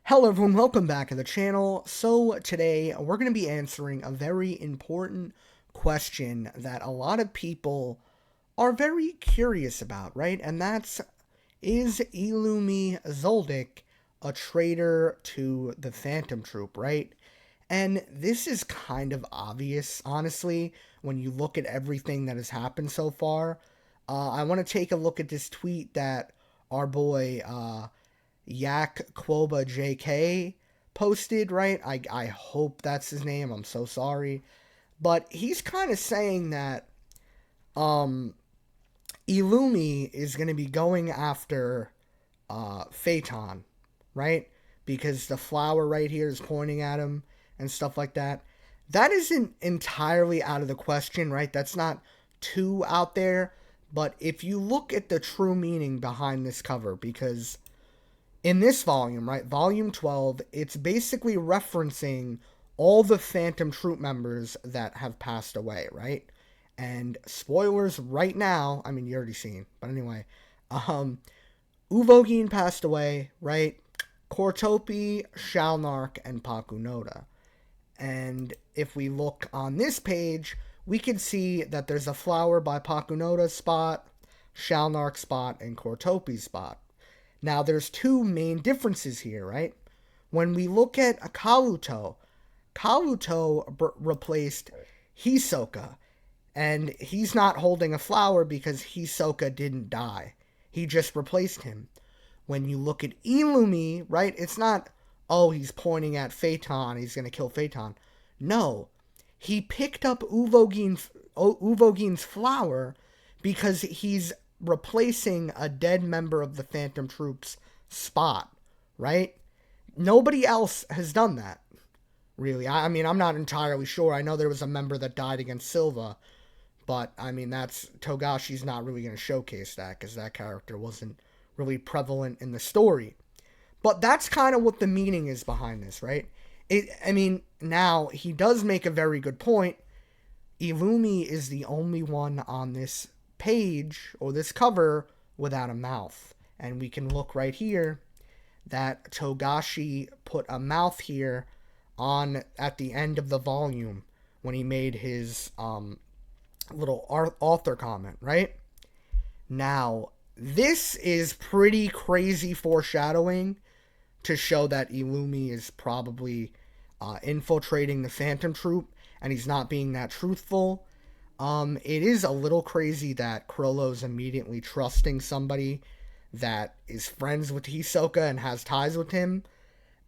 Hello everyone, welcome back to the channel. So today we're going to be answering a very important question that a lot of people are very curious about, right? And that's, is Illumi Zoldyck a traitor to the Phantom Troupe, right? And this is kind of obvious, honestly, when you look at everything that has happened so far. I want to take a look at this tweet that our boy, Yak Quoba JK posted, right? I hope that's his name. I'm so sorry. But he's kind of saying that Illumi is going to be going after Phaeton, right? Because the flower right here is pointing at him and stuff like that. That isn't entirely out of the question, right? That's not too out there. But if you look at the true meaning behind this cover, because in this volume, right, volume 12, it's basically referencing all the Phantom Troupe members that have passed away, right? And spoilers right now, I mean, you already seen, but anyway, Uvogin passed away, right? Kortopi, Shalnark, and Pakunoda. And if we look on this page, we can see that there's a flower by Pakunoda's spot, Shalnark's spot, and Kortopi's spot. Now, there's two main differences here, right? When we look at Kaluto, replaced Hisoka, and he's not holding a flower because Hisoka didn't die. He just replaced him. When you look at Illumi, right, it's not, oh, he's pointing at Phaeton, he's going to kill Phaeton. No, he picked up Uvogin's flower because he's replacing a dead member of the Phantom Troupe's spot, right? Nobody else has done that, really. I mean, I'm not entirely sure. I know there was a member that died against Silva, but, I mean, that's, Togashi's not really going to showcase that, because that character wasn't really prevalent in the story. But that's kind of what the meaning is behind this, right? I mean, now, he does make a very good point. Illumi is the only one on this page or this cover without a mouth, and we can look right here that Togashi put a mouth here on at the end of the volume when he made his little author comment, right? Now, this is pretty crazy foreshadowing to show that Illumi is probably infiltrating the Phantom Troupe and he's not being that truthful. It is a little crazy that Chrollo's immediately trusting somebody that is friends with Hisoka and has ties with him.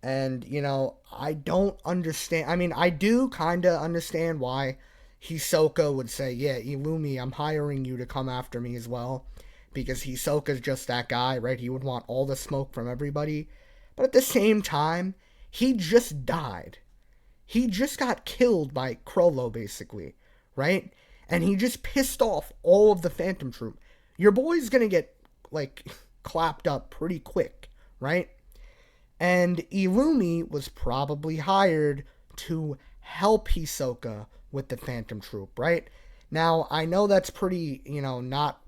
And, you know, I don't understand. I mean, I do kind of understand why Hisoka would say, yeah, Illumi, I'm hiring you to come after me as well. Because Hisoka's just that guy, right? He would want all the smoke from everybody. But at the same time, he just died. He just got killed by Chrollo, basically, right? And he just pissed off all of the Phantom Troupe. Your boy's gonna get, like, clapped up pretty quick, right? And Illumi was probably hired to help Hisoka with the Phantom Troupe, right? Now, I know that's pretty, you know, not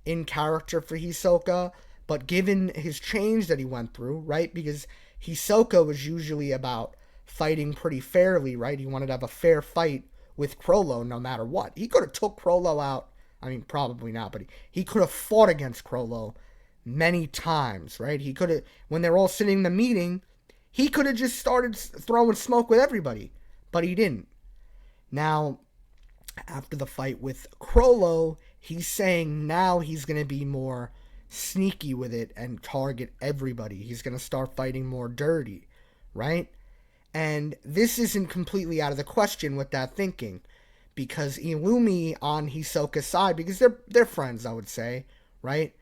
in character for Hisoka, but given his change that he went through, right? Because Hisoka was usually about fighting pretty fairly, right? He wanted to have a fair fight with Chrollo no matter what. He could have took Chrollo out. I mean, probably not, but he could have fought against Chrollo many times, right? He could have, when they're all sitting in the meeting, he could have just started throwing smoke with everybody, but he didn't. Now, after the fight with Chrollo, he's saying now he's going to be more sneaky with it and target everybody. He's going to start fighting more dirty, right? And this isn't completely out of the question with that thinking, because Illumi on Hisoka's side, because they're friends, I would say, right?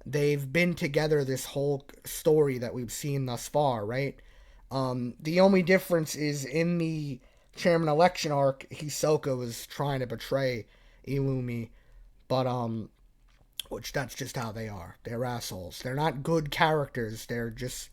They've been together this whole story that we've seen thus far, right? The only difference is in the chairman election arc, Hisoka was trying to betray Illumi, but which that's just how they are. They're assholes. They're not good characters. They're just,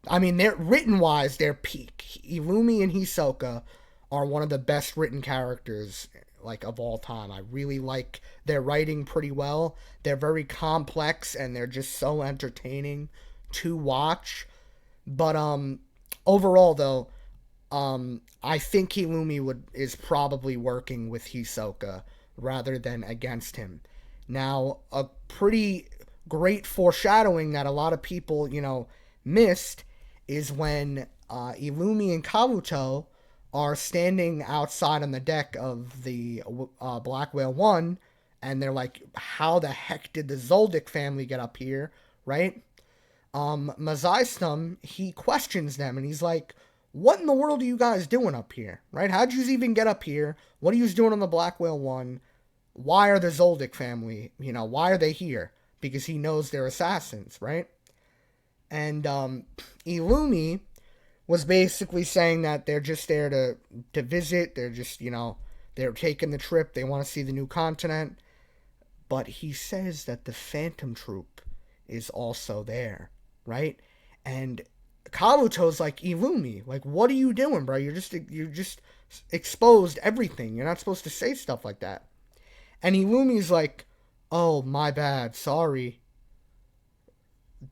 I mean, they're written wise, they're peak. Illumi and Hisoka are one of the best written characters, like, of all time. I really like their writing pretty well. They're very complex and they're just so entertaining to watch. But overall, though, I think Illumi is probably working with Hisoka rather than against him. Now, a pretty great foreshadowing that a lot of people, missed is when Illumi and Kabuto are standing outside on the deck of the Black Whale 1, and they're like, how the heck did the Zoldyck family get up here, right? Mazaistam, he questions them, and he's like, what in the world are you guys doing up here, right? How'd you even get up here? What are you doing on the Black Whale 1? Why are the Zoldyck family, why are they here? Because he knows they're assassins, right? And Illumi was basically saying that they're just there to visit. They're just, they're taking the trip. They want to see the new continent. But he says that the Phantom Troupe is also there, right? And Kabuto's like, Illumi, like, what are you doing, bro? You just exposed everything. You're not supposed to say stuff like that. And Illumi's like, oh, my bad, sorry.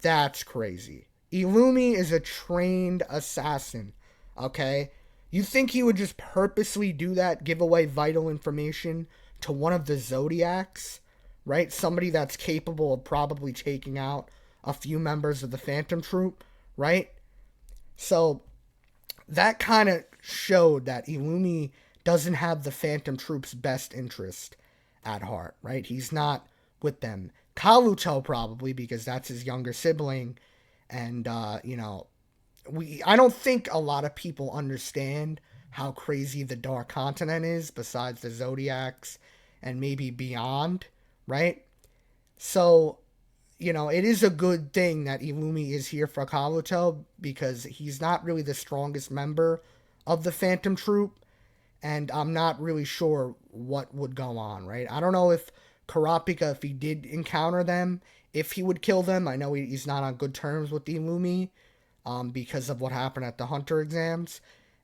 That's crazy. Illumi is a trained assassin, okay? You think he would just purposely do that, give away vital information to one of the Zodiacs, right? Somebody that's capable of probably taking out a few members of the Phantom Troupe, right? So that kind of showed that Illumi doesn't have the Phantom Troupe's best interest at heart, right? He's not with them. Kabuto probably, because that's his younger sibling, and I don't think a lot of people understand how crazy the Dark Continent is, besides the Zodiacs and maybe beyond, right? So, it is a good thing that Illumi is here for Kabuto, because he's not really the strongest member of the Phantom Troupe, and I'm not really sure what would go on, right? I don't know if Kurapika, if he did encounter them, if he would kill them. I know he's not on good terms with Illumi because of what happened at the Hunter exams.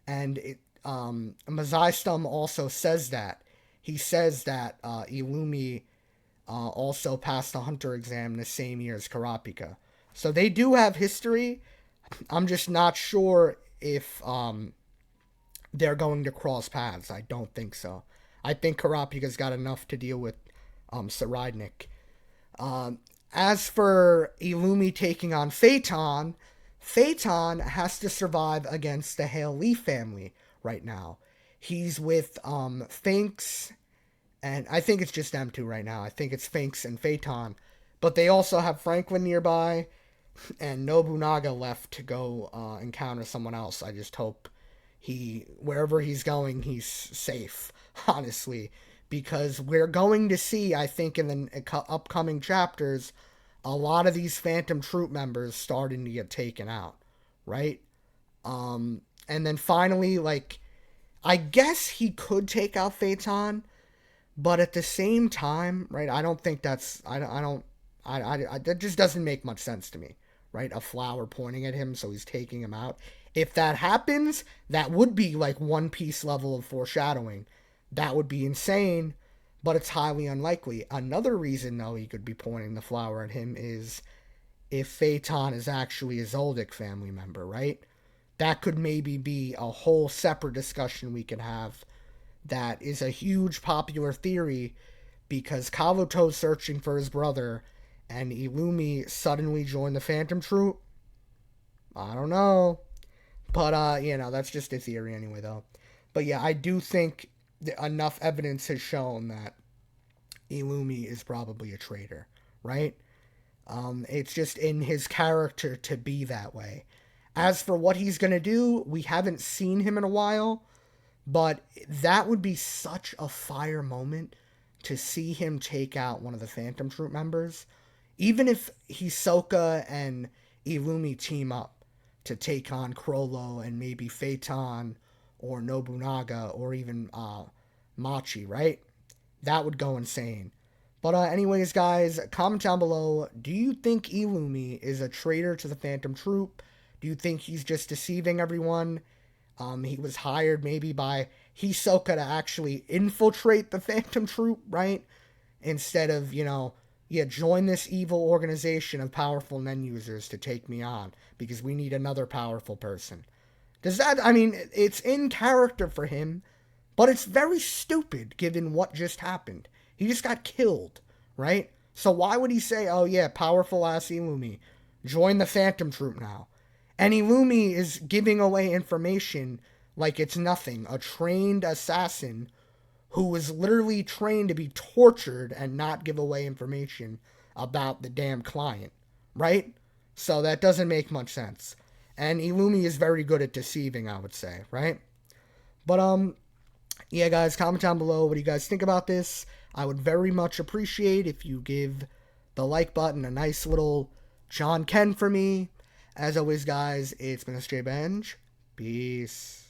And Mazaistam also says that. He says that Illumi also passed the Hunter exam the same year as Kurapika. So they do have history. I'm just not sure if they're going to cross paths. I don't think so. I think Kurapika's got enough to deal with Saradnik. As for Illumi taking on Phaeton, Phaeton has to survive against the Hale Leaf family right now. He's with Finks, and I think it's just them two right now. I think it's Finks and Phaeton. But they also have Franklin nearby, and Nobunaga left to go encounter someone else. I just hope wherever he's going, he's safe, honestly. Because we're going to see, I think, in the upcoming chapters, a lot of these Phantom Troupe members starting to get taken out, right? And then finally, I guess he could take out Phaeton, but at the same time, right, I don't think that just doesn't make much sense to me, right? A flower pointing at him, so he's taking him out. If that happens, that would be like One Piece level of foreshadowing. That would be insane, but it's highly unlikely. Another reason, though, he could be pointing the flower at him is if Phaeton is actually a Zoldyck family member, right? That could maybe be a whole separate discussion we could have. That is a huge popular theory, because Kabuto's searching for his brother, and Illumi suddenly joined the Phantom Troupe. I don't know. But, that's just a theory anyway, though. But yeah, I do think enough evidence has shown that Illumi is probably a traitor, right? It's just in his character to be that way. As for what he's going to do, we haven't seen him in a while, but that would be such a fire moment to see him take out one of the Phantom Troupe members. Even if Hisoka and Illumi team up to take on Crollo and maybe Phaeton or Nobunaga, or even Machi, right? That would go insane. But anyways, guys, comment down below. Do you think Illumi is a traitor to the Phantom Troupe? Do you think he's just deceiving everyone? He was hired maybe by Hisoka to actually infiltrate the Phantom Troupe, right? Instead of, join this evil organization of powerful Nen users to take me on, because we need another powerful person. Does that, I mean, it's in character for him, but it's very stupid given what just happened. He just got killed, right? So why would he say, oh yeah, powerful ass Illumi, join the Phantom Troupe now? And Illumi is giving away information like it's nothing. A trained assassin who was literally trained to be tortured and not give away information about the damn client, right? So that doesn't make much sense. And Illumi is very good at deceiving, I would say, right? But yeah, guys, comment down below what do you guys think about this. I would very much appreciate if you give the like button a nice little John Ken for me. As always, guys, it's been SJ Benj. Peace.